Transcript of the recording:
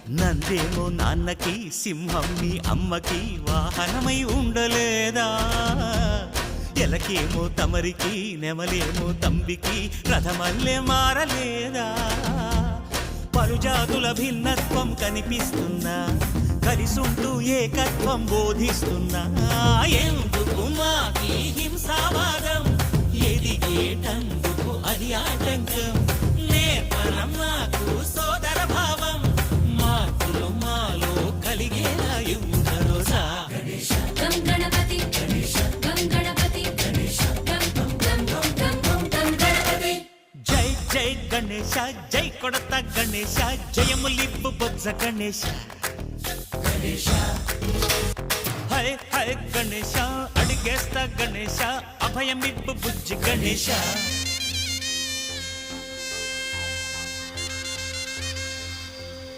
నందేమో నాన్నకి సింహం నీ అమ్మకి వాహనమై ఉండలేదా ఎలకేమో తమరికి నెమలేమో తంబికి రథమల్లే మారలేదా పలుజాతుల భిన్నత్వం కనిపిస్తున్నా కలిసుంటూ ఏకత్వం బోధిస్తున్నా ఎందుకు మాకి హింసావాదం ఎదిగేటందుకు అది ఆటంకం నేర్పరం నాకు సోదర భావం మార్పులు మాలో కలిగేలా యువరోజా గం గణపతి గం గణపతి గం గం గం గం గం గణపతి జై జై గణేశ జై కొడత గణేశ జయములిప్పు బొజ్జ గణేశ హై హై గణేశ అడిగేస్తా గణేశ అభయమిప్పు బుజ్జి గణేశ